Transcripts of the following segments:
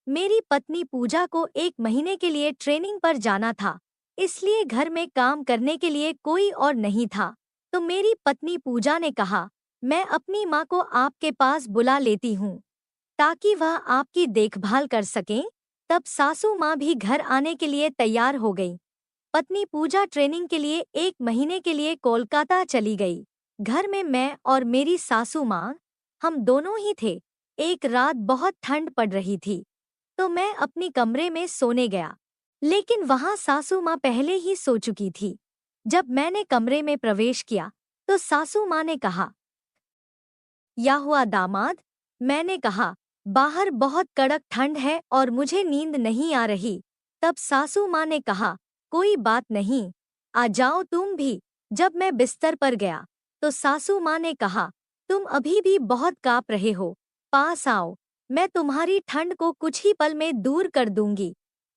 मेरी पत्नी पूजा को 1 महीने के लिए ट्रेनिंग पर जाना था, इसलिए घर में काम करने के लिए कोई और नहीं था। तो मेरी पत्नी पूजा ने कहा, मैं अपनी माँ को आपके पास बुला लेती हूँ ताकि वह आपकी देखभाल कर सकें। तब सासू माँ भी घर आने के लिए तैयार हो गई। पत्नी पूजा ट्रेनिंग के लिए 1 महीने के लिए कोलकाता चली गई। घर में मैं और मेरी सासू माँ, हम दोनों ही थे। एक रात बहुत ठंड पड़ रही थी, तो मैं अपनी कमरे में सोने गया, लेकिन वहां सासू माँ पहले ही सो चुकी थी। जब मैंने कमरे में प्रवेश किया तो सासू माँ ने कहा, या हुआ दामाद? मैंने कहा, बाहर बहुत कड़क ठंड है और मुझे नींद नहीं आ रही। तब सासू माँ ने कहा, कोई बात नहीं, आ जाओ तुम भी। जब मैं बिस्तर पर गया तो सासू माँ ने कहा, तुम अभी भी बहुत काँप रहे हो, पास आओ, मैं तुम्हारी ठंड को कुछ ही पल में दूर कर दूंगी।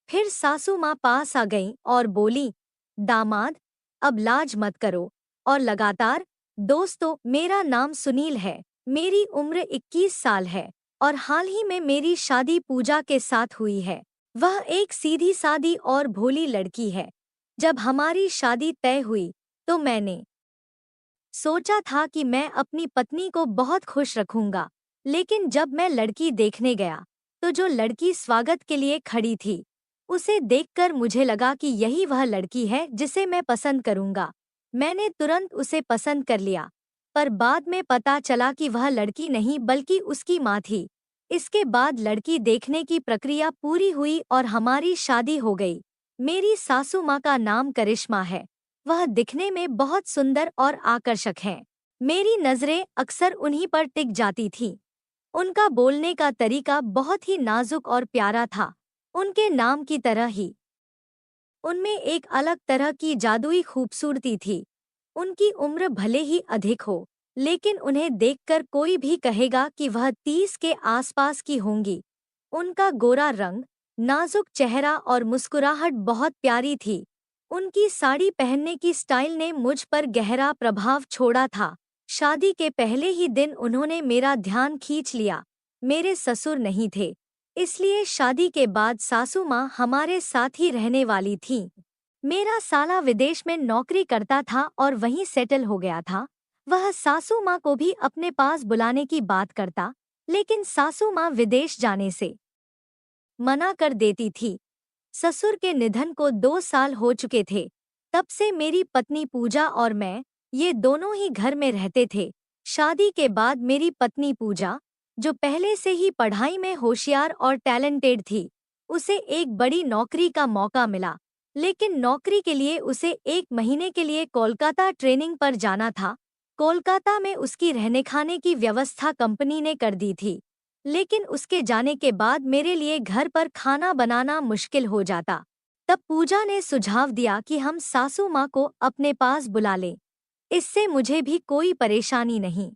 फिर सासू माँ पास आ गईं और बोली, दामाद, अब लाज मत करो। और लगातार, दोस्तों, मेरा नाम सुनील है, मेरी उम्र 21 साल है और हाल ही में मेरी शादी पूजा के साथ हुई है। वह एक सीधी सादी और भोली लड़की है। जब हमारी शादी तय हुई तो मैंने सोचा था कि मैं अपनी पत्नी को बहुत खुश रखूंगा, लेकिन जब मैं लड़की देखने गया तो जो लड़की स्वागत के लिए खड़ी थी, उसे देखकर मुझे लगा कि यही वह लड़की है जिसे मैं पसंद करूंगा। मैंने तुरंत उसे पसंद कर लिया, पर बाद में पता चला कि वह लड़की नहीं बल्कि उसकी माँ थी। इसके बाद लड़की देखने की प्रक्रिया पूरी हुई और हमारी शादी हो गई। मेरी सासू माँ का नाम करिश्मा है। वह दिखने में बहुत सुंदर और आकर्षक हैं। मेरी नजरें अक्सर उन्हीं पर टिक जाती थीं। उनका बोलने का तरीका बहुत ही नाजुक और प्यारा था, उनके नाम की तरह ही। उनमें एक अलग तरह की जादुई खूबसूरती थी। उनकी उम्र भले ही अधिक हो, लेकिन उन्हें देखकर कोई भी कहेगा कि वह 30 के आसपास की होंगी। उनका गोरा रंग, नाजुक चेहरा और मुस्कुराहट बहुत प्यारी थी। उनकी साड़ी पहनने की स्टाइल ने मुझ पर गहरा प्रभाव छोड़ा था। शादी के पहले ही दिन उन्होंने मेरा ध्यान खींच लिया। मेरे ससुर नहीं थे, इसलिए शादी के बाद सासू माँ हमारे साथ ही रहने वाली थीं। मेरा साला विदेश में नौकरी करता था और वहीं सेटल हो गया था। वह सासू माँ को भी अपने पास बुलाने की बात करता, लेकिन सासू माँ विदेश जाने से मना कर देती थी। ससुर के निधन को 2 साल हो चुके थे। तब से मेरी पत्नी पूजा और मैं, ये दोनों ही घर में रहते थे। शादी के बाद मेरी पत्नी पूजा, जो पहले से ही पढ़ाई में होशियार और टैलेंटेड थी, उसे एक बड़ी नौकरी का मौका मिला, लेकिन नौकरी के लिए उसे 1 महीने के लिए कोलकाता ट्रेनिंग पर जाना था। कोलकाता में उसकी रहने खाने की व्यवस्था कंपनी ने कर दी थी, लेकिन उसके जाने के बाद मेरे लिए घर पर खाना बनाना मुश्किल हो जाता। तब पूजा ने सुझाव दिया कि हम सासू माँ को अपने पास बुला लें, इससे मुझे भी कोई परेशानी नहीं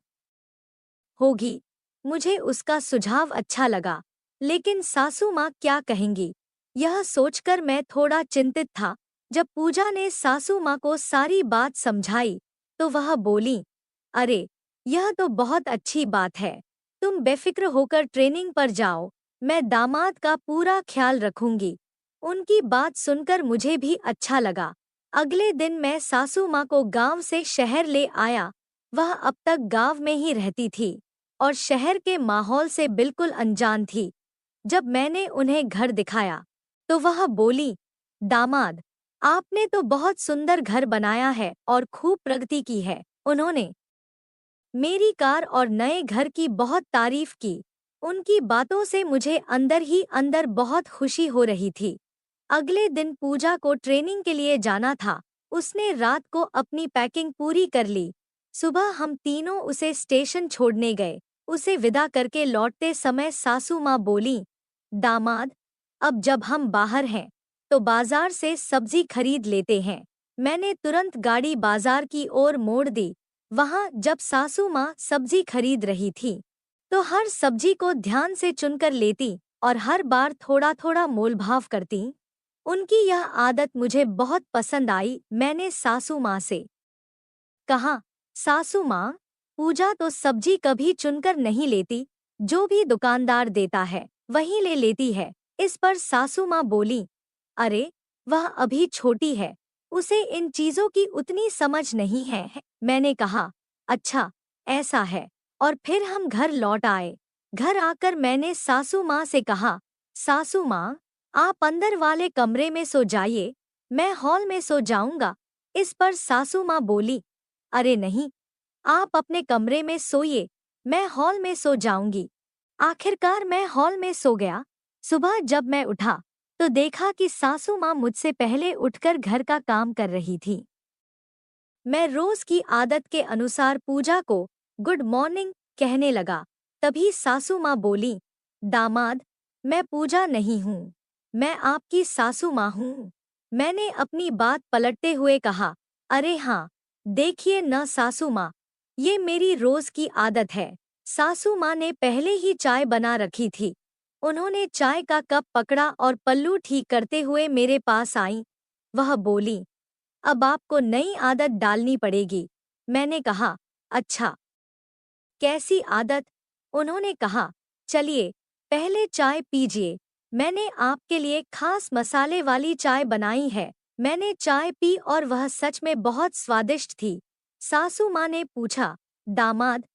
होगी। मुझे उसका सुझाव अच्छा लगा, लेकिन सासू माँ क्या कहेंगी, यह सोचकर मैं थोड़ा चिंतित था। जब पूजा ने सासू माँ को सारी बात समझाई तो वह बोली, अरे, यह तो बहुत अच्छी बात है, तुम बेफिक्र होकर ट्रेनिंग पर जाओ, मैं दामाद का पूरा ख्याल रखूंगी। उनकी बात सुनकर मुझे भी अच्छा लगा। अगले दिन मैं सासू माँ को गांव से शहर ले आया। वह अब तक गांव में ही रहती थी और शहर के माहौल से बिल्कुल अनजान थी। जब मैंने उन्हें घर दिखाया तो वह बोली, दामाद, आपने तो बहुत सुंदर घर बनाया है और खूब प्रगति की है। उन्होंने मेरी कार और नए घर की बहुत तारीफ की। उनकी बातों से मुझे अंदर ही अंदर बहुत खुशी हो रही थी। अगले दिन पूजा को ट्रेनिंग के लिए जाना था। उसने रात को अपनी पैकिंग पूरी कर ली। सुबह हम तीनों उसे स्टेशन छोड़ने गए। उसे विदा करके लौटते समय सासू माँ बोली, दामाद, अब जब हम बाहर हैं तो बाजार से सब्जी खरीद लेते हैं। मैंने तुरंत गाड़ी बाजार की ओर मोड़ दी। वहां जब सासू माँ सब्जी खरीद रही थी तो हर सब्जी को ध्यान से चुनकर लेती और हर बार थोड़ा थोड़ा मोलभाव करती। उनकी यह आदत मुझे बहुत पसंद आई। मैंने सासू माँ से कहा, सासू माँ, पूजा तो सब्जी कभी चुनकर नहीं लेती, जो भी दुकानदार देता है वही ले लेती है। इस पर सासू माँ बोली, अरे वह अभी छोटी है, उसे इन चीजों की उतनी समझ नहीं है। मैंने कहा, अच्छा ऐसा है। और फिर हम घर लौट आए। घर आकर मैंने सासू माँ से कहा, सासू माँ, आप अंदर वाले कमरे में सो जाइए, मैं हॉल में सो जाऊंगा। इस पर सासू माँ बोली, अरे नहीं, आप अपने कमरे में सोइए, मैं हॉल में सो जाऊंगी। आखिरकार मैं हॉल में सो गया। सुबह जब मैं उठा तो देखा कि सासू माँ मुझसे पहले उठकर घर का काम कर रही थी। मैं रोज की आदत के अनुसार पूजा को गुड मॉर्निंग कहने लगा। तभी सासू माँ बोली, दामाद, मैं पूजा नहीं हूँ, मैं आपकी सासू माँ हूँ। मैंने अपनी बात पलटते हुए कहा, अरे हाँ, देखिए न सासू माँ, ये मेरी रोज की आदत है। सासू माँ ने पहले ही चाय बना रखी थी। उन्होंने चाय का कप पकड़ा और पल्लू ठीक करते हुए मेरे पास आई। वह बोली, अब आपको नई आदत डालनी पड़ेगी। मैंने कहा, अच्छा, कैसी आदत? उन्होंने कहा, चलिए पहले चाय पीजिए, मैंने आपके लिए खास मसाले वाली चाय बनाई है। मैंने चाय पी और वह सच में बहुत स्वादिष्ट थी। सासू माँ ने पूछा, दामाद,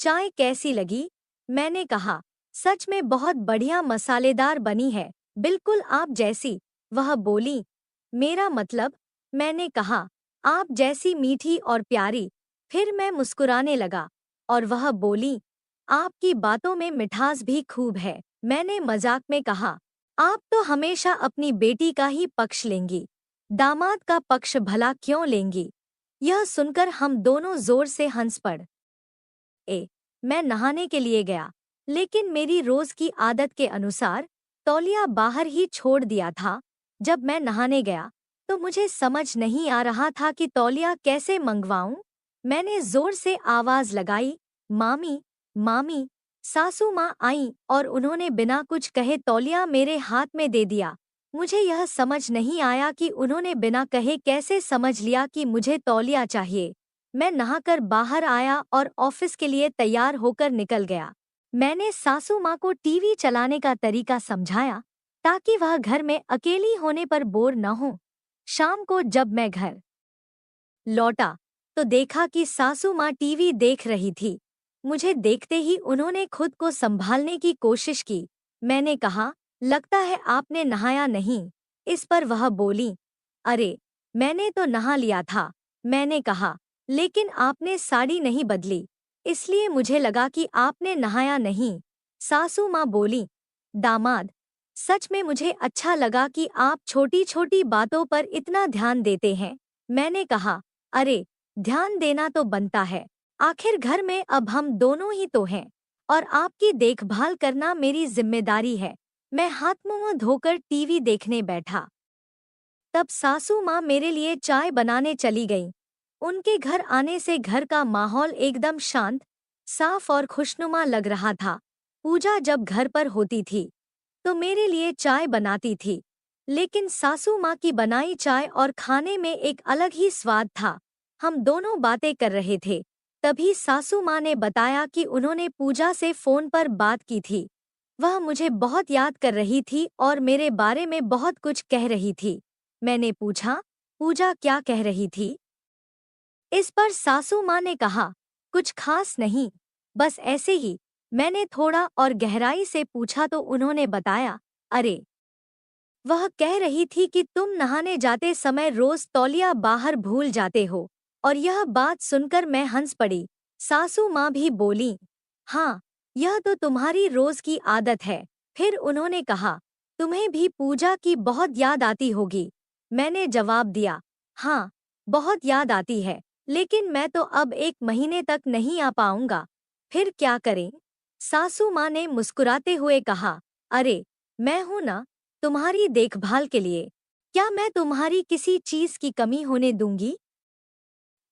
चाय कैसी लगी? मैंने कहा, सच में बहुत बढ़िया मसालेदार बनी है, बिल्कुल आप जैसी। वह बोली, मेरा मतलब? मैंने कहा, आप जैसी मीठी और प्यारी। फिर मैं मुस्कुराने लगा और वह बोली, आपकी बातों में मिठास भी खूब है। मैंने मजाक में कहा, आप तो हमेशा अपनी बेटी का ही पक्ष लेंगी, दामाद का पक्ष भला क्यों लेंगी? यह सुनकर हम दोनों जोर से हंस पड़ ए मैं नहाने के लिए गया, लेकिन मेरी रोज की आदत के अनुसार तौलिया बाहर ही छोड़ दिया था। जब मैं नहाने गया तो मुझे समझ नहीं आ रहा था कि तौलिया कैसे मंगवाऊं। मैंने जोर से आवाज लगाई, मामी, मामी। सासू माँ आई और उन्होंने बिना कुछ कहे तौलिया मेरे हाथ में दे दिया। मुझे यह समझ नहीं आया कि उन्होंने बिना कहे कैसे समझ लिया कि मुझे तौलिया चाहिए। मैं नहाकर बाहर आया और ऑफिस के लिए तैयार होकर निकल गया। मैंने सासू माँ को टीवी चलाने का तरीका समझाया ताकि वह घर में अकेली होने पर बोर न हो। शाम को जब मैं घर लौटा तो देखा कि सासू माँ टीवी देख रही थी। मुझे देखते ही उन्होंने खुद को संभालने की कोशिश की। मैंने कहा, लगता है आपने नहाया नहीं। इस पर वह बोली, अरे मैंने तो नहा लिया था। मैंने कहा, लेकिन आपने साड़ी नहीं बदली, इसलिए मुझे लगा कि आपने नहाया नहीं। सासू माँ बोली, दामाद, सच में मुझे अच्छा लगा कि आप छोटी छोटी बातों पर इतना ध्यान देते हैं। मैंने कहा, अरे ध्यान देना तो बनता है, आखिर घर में अब हम दोनों ही तो हैं और आपकी देखभाल करना मेरी जिम्मेदारी है। मैं हाथ मुंह धोकर टीवी देखने बैठा। तब सासू माँ मेरे लिए चाय बनाने चली गईं। उनके घर आने से घर का माहौल एकदम शांत, साफ और खुशनुमा लग रहा था। पूजा जब घर पर होती थी तो मेरे लिए चाय बनाती थी, लेकिन सासू माँ की बनाई चाय और खाने में एक अलग ही स्वाद था। हम दोनों बातें कर रहे थे, तभी सासू माँ ने बताया कि उन्होंने पूजा से फोन पर बात की थी। वह मुझे बहुत याद कर रही थी और मेरे बारे में बहुत कुछ कह रही थी। मैंने पूछा, पूजा क्या कह रही थी? इस पर सासू माँ ने कहा, कुछ खास नहीं, बस ऐसे ही। मैंने थोड़ा और गहराई से पूछा तो उन्होंने बताया, अरे वह कह रही थी कि तुम नहाने जाते समय रोज तौलिया बाहर भूल जाते हो। और यह बात सुनकर मैं हंस पड़ी। सासू माँ भी बोली, हाँ, यह तो तुम्हारी रोज की आदत है। फिर उन्होंने कहा, तुम्हें भी पूजा की बहुत याद आती होगी। मैंने जवाब दिया, हाँ, बहुत याद आती है, लेकिन मैं तो अब 1 महीने तक नहीं आ पाऊंगा। फिर क्या करें? सासू माँ ने मुस्कुराते हुए कहा, अरे मैं हूं ना, तुम्हारी देखभाल के लिए। क्या मैं तुम्हारी किसी चीज की कमी होने दूंगी?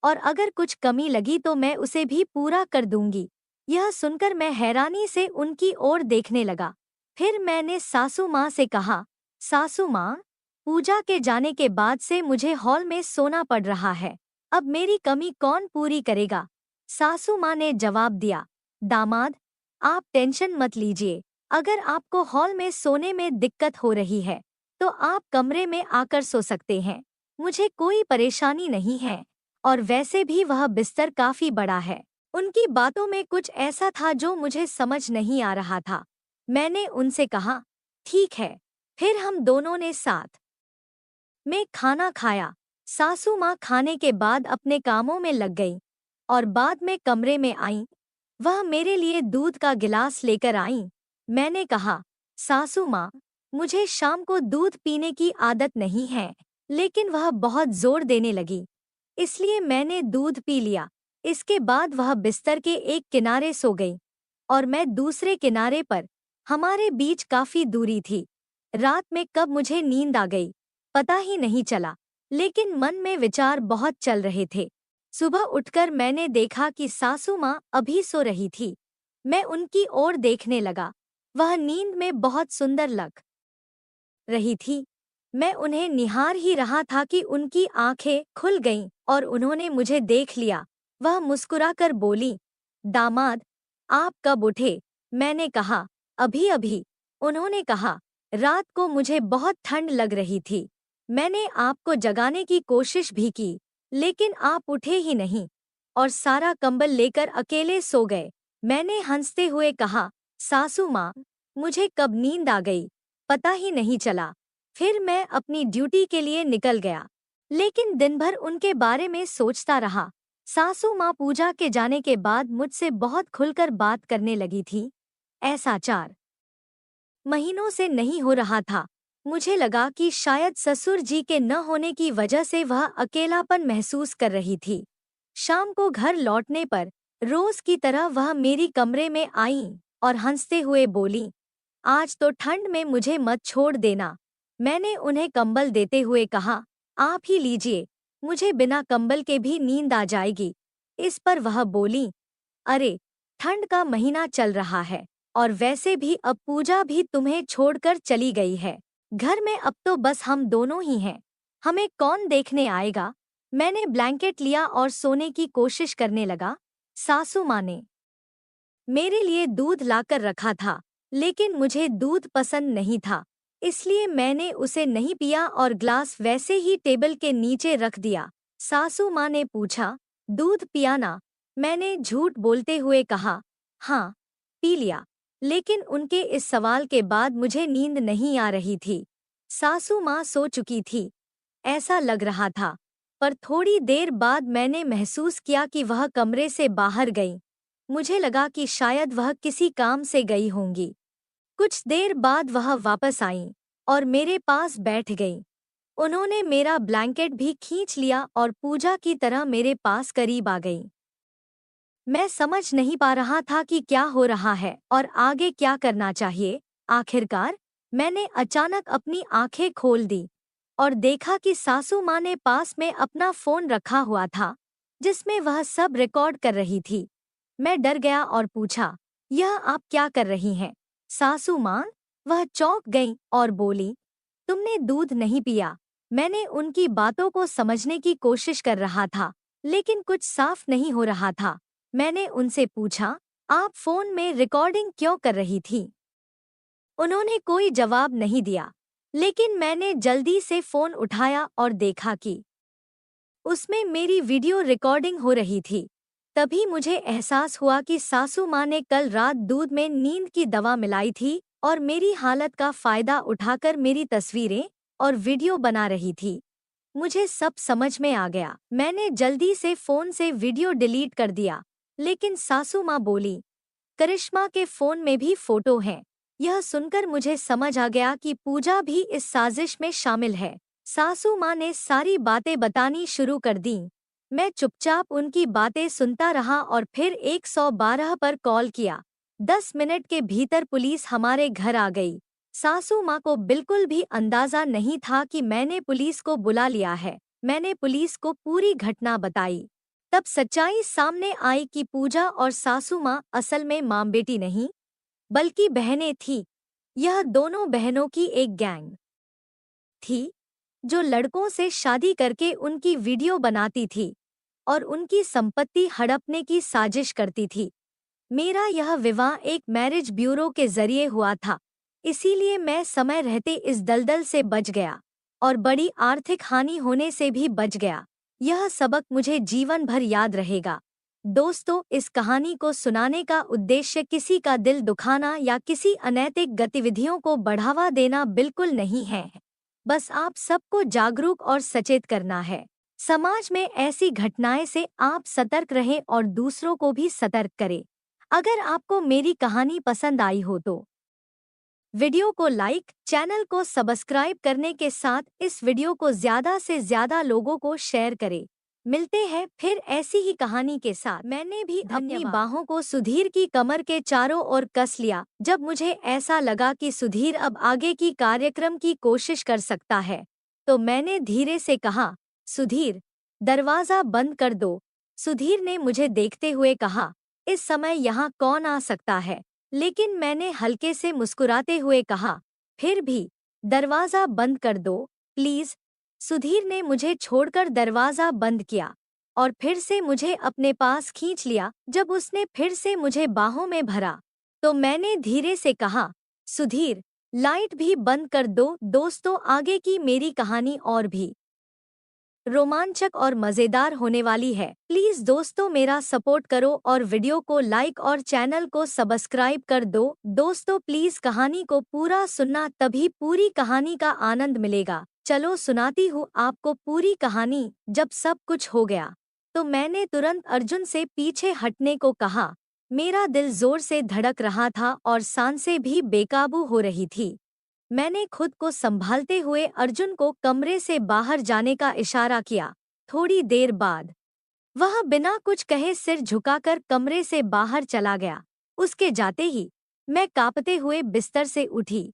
और अगर कुछ कमी लगी तो मैं उसे भी पूरा कर दूंगी। यह सुनकर मैं हैरानी से उनकी ओर देखने लगा। फिर मैंने सासू माँ से कहा, सासू माँ, पूजा के जाने के बाद से मुझे हॉल में सोना पड़ रहा है। अब मेरी कमी कौन पूरी करेगा? सासू माँ ने जवाब दिया, दामाद, आप टेंशन मत लीजिए, अगर आपको हॉल में सोने में दिक्कत हो रही है तो आप कमरे में आकर सो सकते हैं। मुझे कोई परेशानी नहीं है और वैसे भी वह बिस्तर काफी बड़ा है। उनकी बातों में कुछ ऐसा था जो मुझे समझ नहीं आ रहा था। मैंने उनसे कहा, ठीक है। फिर हम दोनों ने साथ में खाना खाया। सासू माँ खाने के बाद अपने कामों में लग गई और बाद में कमरे में आईं। वह मेरे लिए दूध का गिलास लेकर आईं। मैंने कहा, सासू माँ, मुझे शाम को दूध पीने की आदत नहीं है, लेकिन वह बहुत जोर देने लगी, इसलिए मैंने दूध पी लिया। इसके बाद वह बिस्तर के एक किनारे सो गई और मैं दूसरे किनारे पर। हमारे बीच काफी दूरी थी। रात में कब मुझे नींद आ गई पता ही नहीं चला, लेकिन मन में विचार बहुत चल रहे थे। सुबह उठकर मैंने देखा कि सासू माँ अभी सो रही थी। मैं उनकी ओर देखने लगा। वह नींद में बहुत सुंदर लग रही थी। मैं उन्हें निहार ही रहा था कि उनकी आंखें खुल गईं और उन्होंने मुझे देख लिया। वह मुस्कुराकर बोली, दामाद, आप कब उठे? मैंने कहा, अभी अभी। उन्होंने कहा, रात को मुझे बहुत ठंड लग रही थी। मैंने आपको जगाने की कोशिश भी की, लेकिन आप उठे ही नहीं और सारा कंबल लेकर अकेले सो गए। मैंने हंसते हुए कहा, सासू माँ, मुझे कब नींद आ गई पता ही नहीं चला। फिर मैं अपनी ड्यूटी के लिए निकल गया, लेकिन दिन भर उनके बारे में सोचता रहा। सासू माँ पूजा के जाने के बाद मुझसे बहुत खुलकर बात करने लगी थी। ऐसा 4 महीनों से नहीं हो रहा था। मुझे लगा कि शायद ससुर जी के न होने की वजह से वह अकेलापन महसूस कर रही थी। शाम को घर लौटने पर रोज की तरह वह मेरी कमरे में आई और हंसते हुए बोली, आज तो ठंड में मुझे मत छोड़ देना। मैंने उन्हें कंबल देते हुए कहा, आप ही लीजिए, मुझे बिना कंबल के भी नींद आ जाएगी। इस पर वह बोली, अरे, ठंड का महीना चल रहा है और वैसे भी अब पूजा भी तुम्हें छोड़कर चली गई है। घर में अब तो बस हम दोनों ही हैं। हमें कौन देखने आएगा? मैंने ब्लैंकेट लिया और सोने की कोशिश करने लगा। सासू माँ ने मेरे लिए दूध लाकर रखा था, लेकिन मुझे दूध पसंद नहीं था, इसलिए मैंने उसे नहीं पिया और ग्लास वैसे ही टेबल के नीचे रख दिया। सासू माँ ने पूछा, दूध पिया ना? मैंने झूठ बोलते हुए कहा, हाँ, पी लिया। लेकिन उनके इस सवाल के बाद मुझे नींद नहीं आ रही थी। सासू माँ सो चुकी थी, ऐसा लग रहा था, पर थोड़ी देर बाद मैंने महसूस किया कि वह कमरे से बाहर गई। मुझे लगा कि शायद वह किसी काम से गई होंगी। कुछ देर बाद वह वापस आईं और मेरे पास बैठ गईं। उन्होंने मेरा ब्लैंकेट भी खींच लिया और पूजा की तरह मेरे पास करीब आ गईं। मैं समझ नहीं पा रहा था कि क्या हो रहा है और आगे क्या करना चाहिए। आखिरकार मैंने अचानक अपनी आंखें खोल दी और देखा कि सासू माँ ने पास में अपना फोन रखा हुआ था, जिसमें वह सब रिकॉर्ड कर रही थी। मैं डर गया और पूछा, यह आप क्या कर रही हैं सासू माँ? वह चौंक गई और बोली, तुमने दूध नहीं पिया। मैंने उनकी बातों को समझने की कोशिश कर रहा था, लेकिन कुछ साफ नहीं हो रहा था। मैंने उनसे पूछा, आप फोन में रिकॉर्डिंग क्यों कर रही थी? उन्होंने कोई जवाब नहीं दिया, लेकिन मैंने जल्दी से फोन उठाया और देखा कि उसमें मेरी वीडियो रिकॉर्डिंग हो रही थी। तभी मुझे एहसास हुआ कि सासू माँ ने कल रात दूध में नींद की दवा मिलाई थी और मेरी हालत का फायदा उठाकर मेरी तस्वीरें और वीडियो बना रही थी। मुझे सब समझ में आ गया। मैंने जल्दी से फोन से वीडियो डिलीट कर दिया, लेकिन सासू माँ बोली, करिश्मा के फोन में भी फोटो हैं। यह सुनकर मुझे समझ आ गया कि पूजा भी इस साजिश में शामिल है। सासू माँ ने सारी बातें बतानी शुरू कर दी। मैं चुपचाप उनकी बातें सुनता रहा और फिर 112 पर कॉल किया। 10 मिनट के भीतर पुलिस हमारे घर आ गई। सासू माँ को बिल्कुल भी अंदाजा नहीं था कि मैंने पुलिस को बुला लिया है। मैंने पुलिस को पूरी घटना बताई। तब सच्चाई सामने आई कि पूजा और सासू माँ असल में माँ बेटी नहीं, बल्कि बहनें थीं। यह दोनों बहनों की एक गैंग थी, जो लड़कों से शादी करके उनकी वीडियो बनाती थी और उनकी संपत्ति हड़पने की साजिश करती थी। मेरा यह विवाह एक मैरिज ब्यूरो के जरिए हुआ था, इसीलिए मैं समय रहते इस दलदल से बच गया और बड़ी आर्थिक हानि होने से भी बच गया। यह सबक मुझे जीवन भर याद रहेगा। दोस्तों, इस कहानी को सुनाने का उद्देश्य किसी का दिल दुखाना या किसी अनैतिक गतिविधियों को बढ़ावा देना बिल्कुल नहीं है। बस आप सबको जागरूक और सचेत करना है। समाज में ऐसी घटनाएं से आप सतर्क रहें और दूसरों को भी सतर्क करें। अगर आपको मेरी कहानी पसंद आई हो तो वीडियो को लाइक, चैनल को सब्सक्राइब करने के साथ इस वीडियो को ज़्यादा से ज़्यादा लोगों को शेयर करें। मिलते हैं फिर ऐसी ही कहानी के साथ। मैंने भी अपनी बाहों को सुधीर की कमर के चारों ओर कस लिया जब मुझे ऐसा लगा कि सुधीर अब आगे की कार्यक्रम की कोशिश कर सकता है। तो मैंने धीरे से कहा, सुधीर, दरवाज़ा बंद कर दो। सुधीर ने मुझे देखते हुए कहा, इस समय यहाँ कौन आ सकता है? लेकिन मैंने हल्के से मुस्कुराते हुए कहा, फिर भी दरवाज़ा बंद कर दो प्लीज़। सुधीर ने मुझे छोड़कर दरवाज़ा बंद किया और फिर से मुझे अपने पास खींच लिया। जब उसने फिर से मुझे बाहों में भरा तो मैंने धीरे से कहा, सुधीर, लाइट भी बंद कर दो। दोस्तों, आगे की मेरी कहानी और भी रोमांचक और मज़ेदार होने वाली है। प्लीज़ दोस्तों, मेरा सपोर्ट करो और वीडियो को लाइक और चैनल को सब्सक्राइब कर दो। दोस्तों, प्लीज़ कहानी को पूरा सुनना, तभी पूरी कहानी का आनंद मिलेगा। चलो सुनाती हूँ आपको पूरी कहानी। जब सब कुछ हो गया तो मैंने तुरंत अर्जुन से पीछे हटने को कहा। मेरा दिल जोर से धड़क रहा था और सांसें भी बेकाबू हो रही थी। मैंने खुद को संभालते हुए अर्जुन को कमरे से बाहर जाने का इशारा किया। थोड़ी देर बाद वह बिना कुछ कहे सिर झुकाकर कमरे से बाहर चला गया। उसके जाते ही मैं कांपते हुए बिस्तर से उठी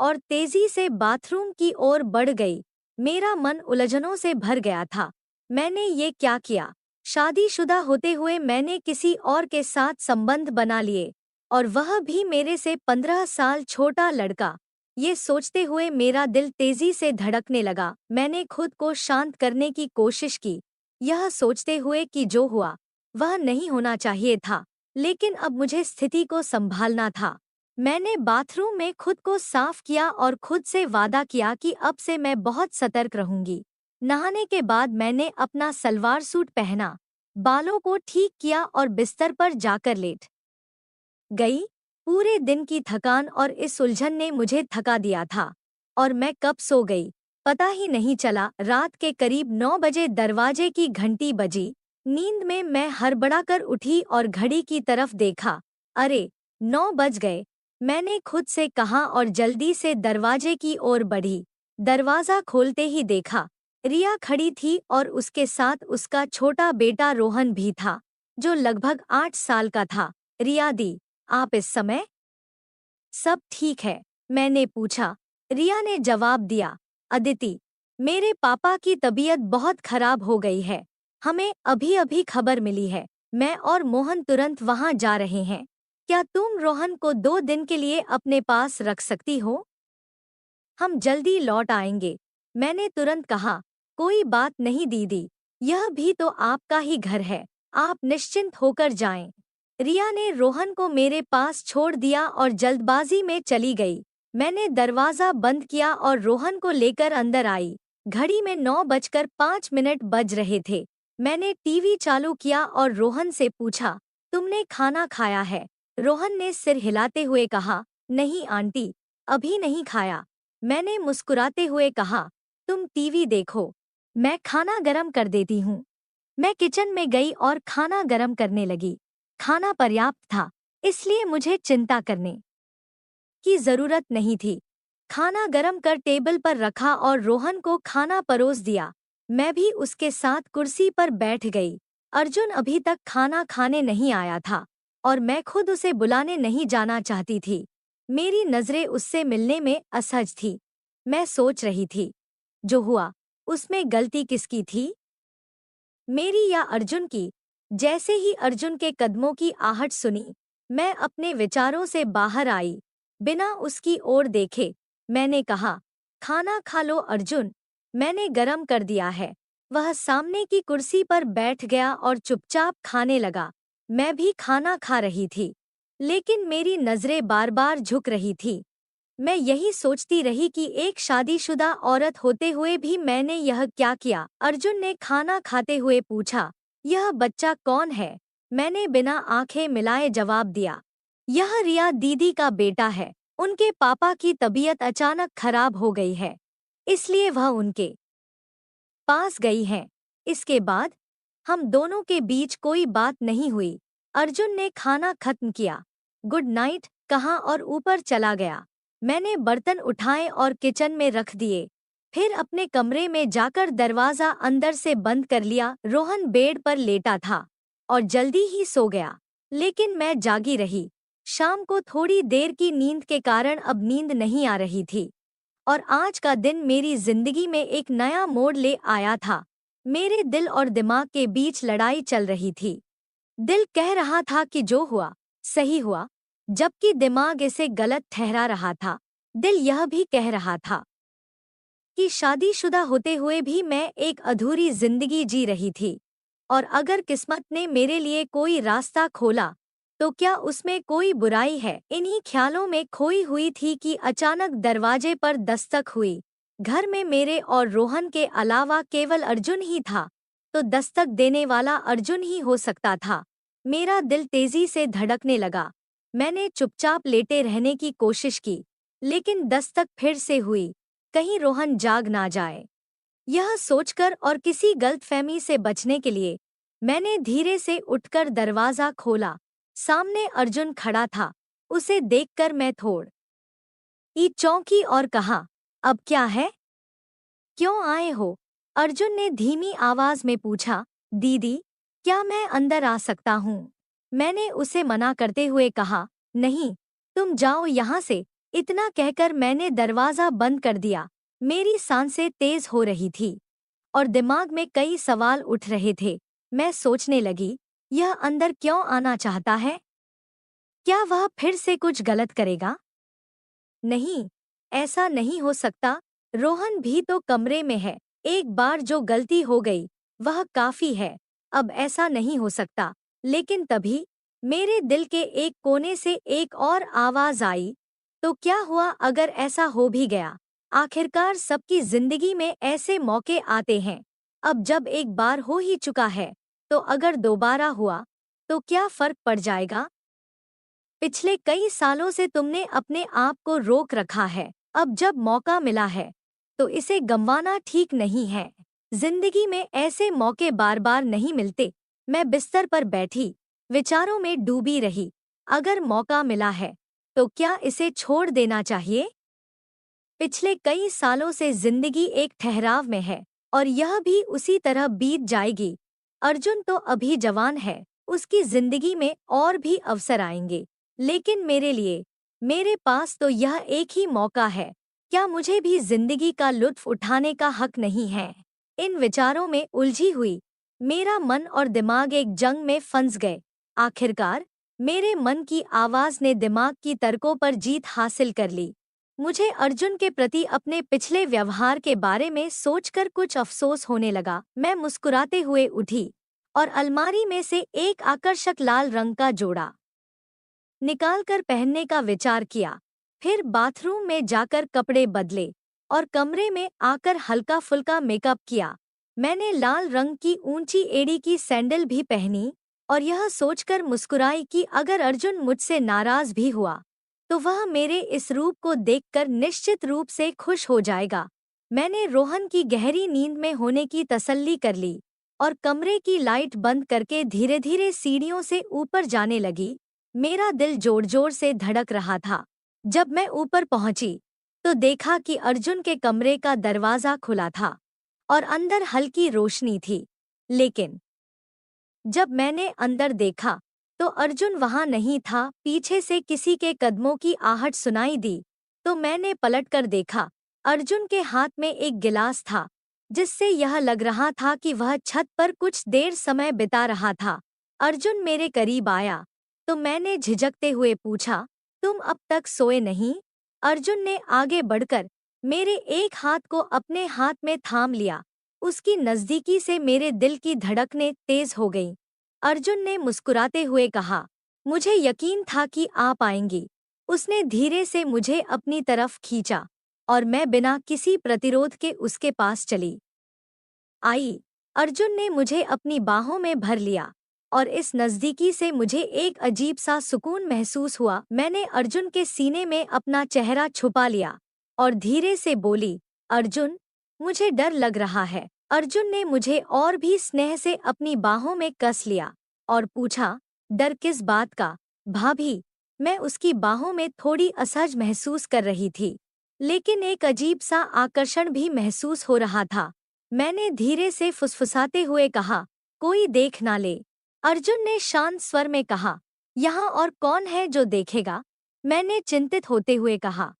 और तेजी से बाथरूम की ओर बढ़ गई। मेरा मन उलझनों से भर गया था। मैंने ये क्या किया? शादीशुदा होते हुए मैंने किसी और के साथ संबंध बना लिए, और वह भी मेरे से 15 साल छोटा लड़का। ये सोचते हुए मेरा दिल तेजी से धड़कने लगा। मैंने खुद को शांत करने की कोशिश की, यह सोचते हुए कि जो हुआ वह नहीं होना चाहिए था, लेकिन अब मुझे स्थिति को संभालना था। मैंने बाथरूम में खुद को साफ किया और खुद से वादा किया कि अब से मैं बहुत सतर्क रहूंगी। नहाने के बाद मैंने अपना सलवार सूट पहना, बालों को ठीक किया और बिस्तर पर जाकर लेट गई। पूरे दिन की थकान और इस उलझन ने मुझे थका दिया था और मैं कब सो गई पता ही नहीं चला। रात के करीब 9 बजे दरवाजे की घंटी बजी। नींद में मैं हड़बड़ाकर उठी और घड़ी की तरफ देखा। अरे, 9 बज गए, मैंने खुद से कहा और जल्दी से दरवाजे की ओर बढ़ी। दरवाज़ा खोलते ही देखा रिया खड़ी थी और उसके साथ उसका छोटा बेटा रोहन भी था, जो लगभग 8 साल का था। रिया दी, आप इस समय? सब ठीक है? मैंने पूछा। रिया ने जवाब दिया, अदिति, मेरे पापा की तबीयत बहुत खराब हो गई है। हमें अभी अभी खबर मिली है। मैं और मोहन तुरंत वहां जा रहे हैं। क्या तुम रोहन को 2 दिन के लिए अपने पास रख सकती हो? हम जल्दी लौट आएंगे, मैंने तुरंत कहा। कोई बात नहीं दीदी, यह भी तो आपका ही घर है, आप निश्चिंत होकर जाएं। रिया ने रोहन को मेरे पास छोड़ दिया और जल्दबाजी में चली गई। मैंने दरवाज़ा बंद किया और रोहन को लेकर अंदर आई। घड़ी में 9:05 बज रहे थे। मैंने टीवी चालू किया और रोहन से पूछा, तुमने खाना खाया है? रोहन ने सिर हिलाते हुए कहा, नहीं आंटी, अभी नहीं खाया। मैंने मुस्कुराते हुए कहा, तुम टीवी देखो, मैं खाना गरम कर देती हूँ। मैं किचन में गई और खाना गरम करने लगी। खाना पर्याप्त था, इसलिए मुझे चिंता करने की जरूरत नहीं थी। खाना गरम कर टेबल पर रखा और रोहन को खाना परोस दिया। मैं भी उसके साथ कुर्सी पर बैठ गई। अर्जुन अभी तक खाना खाने नहीं आया था और मैं खुद उसे बुलाने नहीं जाना चाहती थी। मेरी नज़रें उससे मिलने में असहज थी। मैं सोच रही थी, जो हुआ उसमें गलती किसकी थी, मेरी या अर्जुन की? जैसे ही अर्जुन के कदमों की आहट सुनी, मैं अपने विचारों से बाहर आई। बिना उसकी ओर देखे मैंने कहा, खाना खा लो अर्जुन, मैंने गरम कर दिया है। वह सामने की कुर्सी पर बैठ गया और चुपचाप खाने लगा। मैं भी खाना खा रही थी, लेकिन मेरी नजरें बार बार झुक रही थी। मैं यही सोचती रही कि एक शादीशुदा औरत होते हुए भी मैंने यह क्या किया। अर्जुन ने खाना खाते हुए पूछा, यह बच्चा कौन है? मैंने बिना आंखें मिलाए जवाब दिया, यह रिया दीदी का बेटा है। उनके पापा की तबीयत अचानक खराब हो गई है, इसलिए वह उनके पास गई है। इसके बाद हम दोनों के बीच कोई बात नहीं हुई। अर्जुन ने खाना खत्म किया, गुड नाइट कहा और ऊपर चला गया। मैंने बर्तन उठाए और किचन में रख दिए, फिर अपने कमरे में जाकर दरवाजा अंदर से बंद कर लिया। रोहन बेड पर लेटा था और जल्दी ही सो गया, लेकिन मैं जागी रही। शाम को थोड़ी देर की नींद के कारण अब नींद नहीं आ रही थी, और आज का दिन मेरी जिंदगी में एक नया मोड़ ले आया था। मेरे दिल और दिमाग के बीच लड़ाई चल रही थी। दिल कह रहा था कि जो हुआ सही हुआ, जबकि दिमाग इसे गलत ठहरा रहा था। दिल यह भी कह रहा था कि शादीशुदा होते हुए भी मैं एक अधूरी जिंदगी जी रही थी, और अगर किस्मत ने मेरे लिए कोई रास्ता खोला तो क्या उसमें कोई बुराई है। इन्हीं ख्यालों में खोई हुई थी कि अचानक दरवाजे पर दस्तक हुई। घर में मेरे और रोहन के अलावा केवल अर्जुन ही था, तो दस्तक देने वाला अर्जुन ही हो सकता था। मेरा दिल तेजी से धड़कने लगा। मैंने चुपचाप लेटे रहने की कोशिश की, लेकिन दस्तक फिर से हुई। कहीं रोहन जाग ना जाए, यह सोचकर और किसी गलतफहमी से बचने के लिए मैंने धीरे से उठकर दरवाजा खोला। सामने अर्जुन खड़ा था। उसे देखकर मैं थोड़ी चौंकी और कहा, अब क्या है? क्यों आए हो? अर्जुन ने धीमी आवाज में पूछा। दीदी, क्या मैं अंदर आ सकता हूँ? मैंने उसे मना करते हुए कहा, नहीं, तुम जाओ यहाँ से। इतना कहकर मैंने दरवाजा बंद कर दिया। मेरी सांसें तेज हो रही थी और दिमाग में कई सवाल उठ रहे थे। मैं सोचने लगी, यह अंदर क्यों आना चाहता है? क्या वह फिर से कुछ गलत करेगा? नहीं, ऐसा नहीं हो सकता। रोहन भी तो कमरे में है। एक बार जो गलती हो गई वह काफी है, अब ऐसा नहीं हो सकता। लेकिन तभी मेरे दिल के एक कोने से एक और आवाज आई, तो क्या हुआ अगर ऐसा हो भी गया? आखिरकार सबकी जिंदगी में ऐसे मौके आते हैं। अब जब एक बार हो ही चुका है, तो अगर दोबारा हुआ तो क्या फर्क पड़ जाएगा? पिछले कई सालों से तुमने अपने आप को रोक रखा है। अब जब मौका मिला है तो इसे गंवाना ठीक नहीं है। जिंदगी में ऐसे मौके बार बार नहीं मिलते। मैं बिस्तर पर बैठी विचारों में डूबी रही। अगर मौका मिला है तो क्या इसे छोड़ देना चाहिए? पिछले कई सालों से जिंदगी एक ठहराव में है, और यह भी उसी तरह बीत जाएगी। अर्जुन तो अभी जवान है, उसकी जिंदगी में और भी अवसर आएंगे, लेकिन मेरे लिए, मेरे पास तो यह एक ही मौका है। क्या मुझे भी जिंदगी का लुत्फ उठाने का हक नहीं है? इन विचारों में उलझी हुई मेरा मन और दिमाग एक जंग में फंस गए। आखिरकार मेरे मन की आवाज ने दिमाग की तर्कों पर जीत हासिल कर ली। मुझे अर्जुन के प्रति अपने पिछले व्यवहार के बारे में सोचकर कुछ अफसोस होने लगा। मैं मुस्कुराते हुए उठी और अलमारी में से एक आकर्षक लाल रंग का जोड़ा निकालकर पहनने का विचार किया। फिर बाथरूम में जाकर कपड़े बदले और कमरे में आकर हल्का फुल्का मेकअप किया। मैंने लाल रंग की ऊंची एड़ी की सैंडल भी पहनी और यह सोचकर मुस्कुराई कि अगर अर्जुन मुझसे नाराज भी हुआ तो वह मेरे इस रूप को देखकर निश्चित रूप से खुश हो जाएगा। मैंने रोहन की गहरी नींद में होने की तसल्ली कर ली और कमरे की लाइट बंद करके धीरे धीरे सीढ़ियों से ऊपर जाने लगी। मेरा दिल जोर जोर से धड़क रहा था। जब मैं ऊपर पहुंची तो देखा कि अर्जुन के कमरे का दरवाजा खुला था और अंदर हल्की रोशनी थी। लेकिन जब मैंने अंदर देखा तो अर्जुन वहां नहीं था। पीछे से किसी के कदमों की आहट सुनाई दी तो मैंने पलटकर देखा। अर्जुन के हाथ में एक गिलास था, जिससे यह लग रहा था कि वह छत पर कुछ देर समय बिता रहा था। अर्जुन मेरे करीब आया तो मैंने झिझकते हुए पूछा, तुम अब तक सोए नहीं? अर्जुन ने आगे बढ़कर मेरे एक हाथ को अपने हाथ में थाम लिया। उसकी नजदीकी से मेरे दिल की धड़कनें तेज हो गईं। अर्जुन ने मुस्कुराते हुए कहा, मुझे यकीन था कि आप आएंगी। उसने धीरे से मुझे अपनी तरफ खींचा और मैं बिना किसी प्रतिरोध के उसके पास चली आई। अर्जुन ने मुझे अपनी बाहों में भर लिया और इस नज़दीकी से मुझे एक अजीब सा सुकून महसूस हुआ। मैंने अर्जुन के सीने में अपना चेहरा छुपा लिया और धीरे से बोली, अर्जुन, मुझे डर लग रहा है। अर्जुन ने मुझे और भी स्नेह से अपनी बाहों में कस लिया और पूछा, डर किस बात का भाभी? मैं उसकी बाहों में थोड़ी असहज महसूस कर रही थी, लेकिन एक अजीब सा आकर्षण भी महसूस हो रहा था। मैंने धीरे से फुसफुसाते हुए कहा, कोई देख ना ले। अर्जुन ने शांत स्वर में कहा, यहाँ और कौन है जो देखेगा? मैंने चिंतित होते हुए कहा,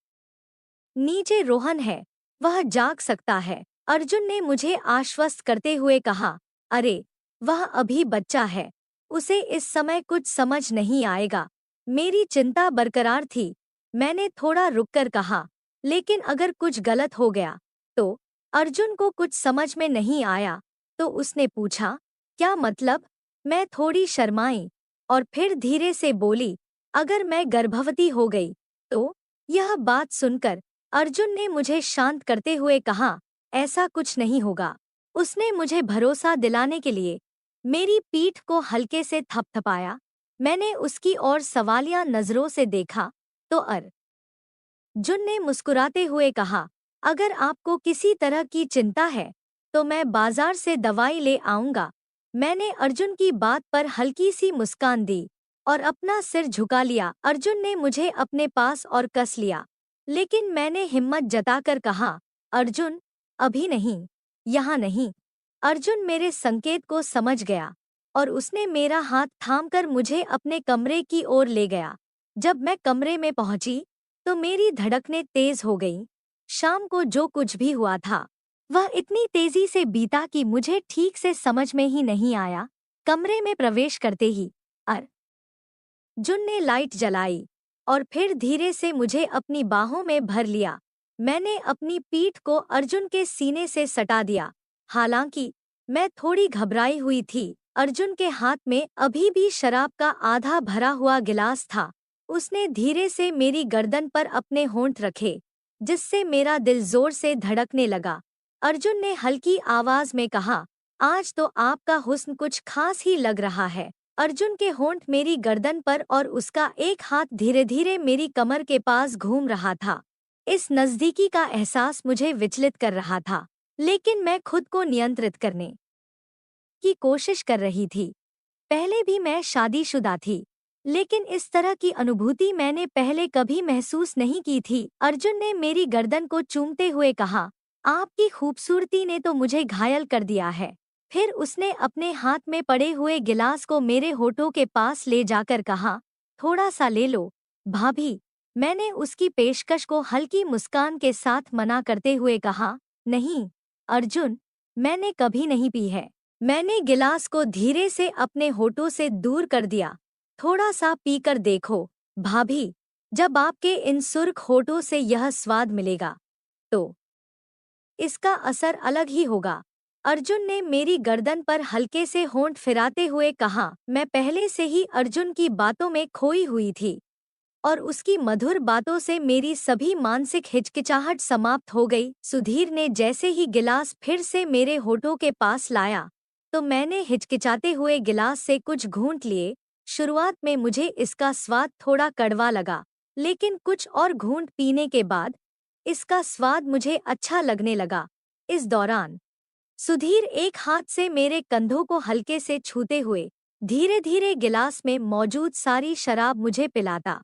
नीचे रोहन है, वह जाग सकता है। अर्जुन ने मुझे आश्वस्त करते हुए कहा, अरे, वह अभी बच्चा है, उसे इस समय कुछ समझ नहीं आएगा। मेरी चिंता बरकरार थी। मैंने थोड़ा रुककर कहा, लेकिन अगर कुछ गलत हो गया तो? अर्जुन को कुछ समझ में नहीं आया, तो उसने पूछा, क्या मतलब? मैं थोड़ी शर्माई और फिर धीरे से बोली, अगर मैं गर्भवती हो गई तो? यह बात सुनकर अर्जुन ने मुझे शांत करते हुए कहा, ऐसा कुछ नहीं होगा। उसने मुझे भरोसा दिलाने के लिए मेरी पीठ को हल्के से थपथपाया। मैंने उसकी ओर सवालिया नजरों से देखा तो अर्जुन ने मुस्कुराते हुए कहा, अगर आपको किसी तरह की चिंता है तो मैं बाजार से दवाई ले आऊंगा। मैंने अर्जुन की बात पर हल्की सी मुस्कान दी और अपना सिर झुका लिया। अर्जुन ने मुझे अपने पास और कस लिया, लेकिन मैंने हिम्मत जताकर कहा, अर्जुन, अभी नहीं, यहाँ नहीं। अर्जुन मेरे संकेत को समझ गया और उसने मेरा हाथ थामकर मुझे अपने कमरे की ओर ले गया। जब मैं कमरे में पहुंची तो मेरी धड़कनें तेज हो गईं। शाम को जो कुछ भी हुआ था वह इतनी तेजी से बीता कि मुझे ठीक से समझ में ही नहीं आया। कमरे में प्रवेश करते ही अर्जुन ने लाइट जलाई और फिर धीरे से मुझे अपनी बाहों में भर लिया। मैंने अपनी पीठ को अर्जुन के सीने से सटा दिया। हालांकि मैं थोड़ी घबराई हुई थी। अर्जुन के हाथ में अभी भी शराब का आधा भरा हुआ गिलास था। उसने धीरे से मेरी गर्दन पर अपने होंठ रखे, जिससे मेरा दिल जोर से धड़कने लगा। अर्जुन ने हल्की आवाज में कहा, आज तो आपका हुस्न कुछ खास ही लग रहा है। अर्जुन के होंठ मेरी गर्दन पर और उसका एक हाथ धीरे धीरे मेरी कमर के पास घूम रहा था। इस नजदीकी का एहसास मुझे विचलित कर रहा था, लेकिन मैं खुद को नियंत्रित करने की कोशिश कर रही थी। पहले भी मैं शादीशुदा थी, लेकिन इस तरह की अनुभूति मैंने पहले कभी महसूस नहीं की थी। अर्जुन ने मेरी गर्दन को चूमते हुए कहा, आपकी खूबसूरती ने तो मुझे घायल कर दिया है। फिर उसने अपने हाथ में पड़े हुए गिलास को मेरे होठों के पास ले जाकर कहा, थोड़ा सा ले लो भाभी। मैंने उसकी पेशकश को हल्की मुस्कान के साथ मना करते हुए कहा, नहीं अर्जुन, मैंने कभी नहीं पी है। मैंने गिलास को धीरे से अपने होठों से दूर कर दिया। थोड़ा सा पीकर देखो भाभी, जब आपके इन सुर्ख होठों से यह स्वाद मिलेगा तो इसका असर अलग ही होगा। अर्जुन ने मेरी गर्दन पर हल्के से होंठ फिराते हुए कहा। मैं पहले से ही अर्जुन की बातों में खोई हुई थी और उसकी मधुर बातों से मेरी सभी मानसिक हिचकिचाहट समाप्त हो गई। सुधीर ने जैसे ही गिलास फिर से मेरे होठों के पास लाया तो मैंने हिचकिचाते हुए गिलास से कुछ घूंट लिए। शुरुआत में मुझे इसका स्वाद थोड़ा कड़वा लगा, लेकिन कुछ और घूंट पीने के बाद इसका स्वाद मुझे अच्छा लगने लगा। इस दौरान सुधीर एक हाथ से मेरे कंधों को हल्के से छूते हुए धीरे धीरे गिलास में मौजूद सारी शराब मुझे पिलाता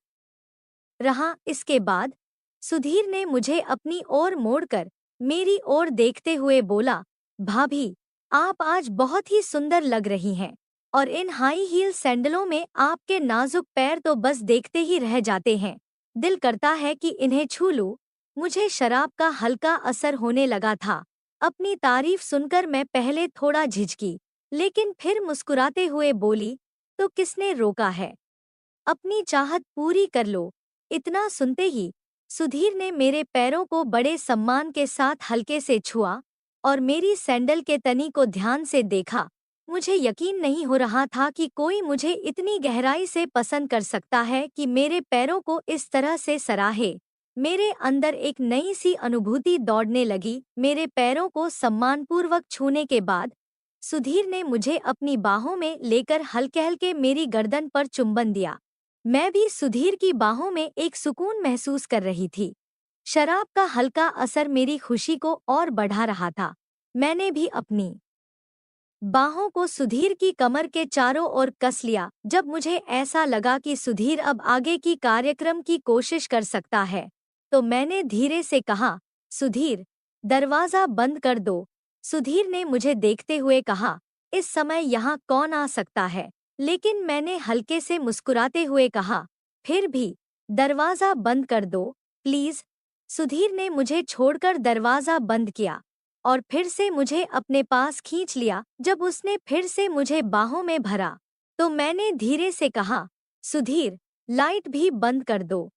रहा। इसके बाद सुधीर ने मुझे अपनी ओर मोड़कर मेरी ओर देखते हुए बोला, भाभी, आप आज बहुत ही सुंदर लग रही हैं और इन हाई हील सैंडलों में आपके नाजुक पैर तो बस देखते ही रह जाते हैं। दिल करता है कि इन्हें छू लूं। मुझे शराब का हल्का असर होने लगा था। अपनी तारीफ सुनकर मैं पहले थोड़ा झिझकी, लेकिन फिर मुस्कुराते हुए बोली, तो किसने रोका है? अपनी चाहत पूरी कर लो। इतना सुनते ही सुधीर ने मेरे पैरों को बड़े सम्मान के साथ हल्के से छुआ और मेरी सैंडल के तनी को ध्यान से देखा। मुझे यकीन नहीं हो रहा था कि कोई मुझे इतनी गहराई से पसंद कर सकता है कि मेरे पैरों को इस तरह से सराहे। मेरे अंदर एक नई सी अनुभूति दौड़ने लगी। मेरे पैरों को सम्मानपूर्वक छूने के बाद सुधीर ने मुझे अपनी बाहों में लेकर हल्के हल्के मेरी गर्दन पर चुंबन दिया। मैं भी सुधीर की बाहों में एक सुकून महसूस कर रही थी। शराब का हल्का असर मेरी खुशी को और बढ़ा रहा था। मैंने भी अपनी बाहों को सुधीर की कमर के चारों ओर कस लिया। जब मुझे ऐसा लगा कि सुधीर अब आगे की कार्यक्रम की कोशिश कर सकता है, तो मैंने धीरे से कहा, सुधीर, दरवाजा बंद कर दो। सुधीर ने मुझे देखते हुए कहा, इस समय यहाँ कौन आ सकता है? लेकिन मैंने हल्के से मुस्कुराते हुए कहा, फिर भी दरवाजा बंद कर दो, प्लीज। सुधीर ने मुझे छोड़कर दरवाजा बंद किया और फिर से मुझे अपने पास खींच लिया। जब उसने फिर से मुझे बाहों में भरा, तो मैंने धीरे से कहा, सुधीर, लाइट भी बंद कर दो।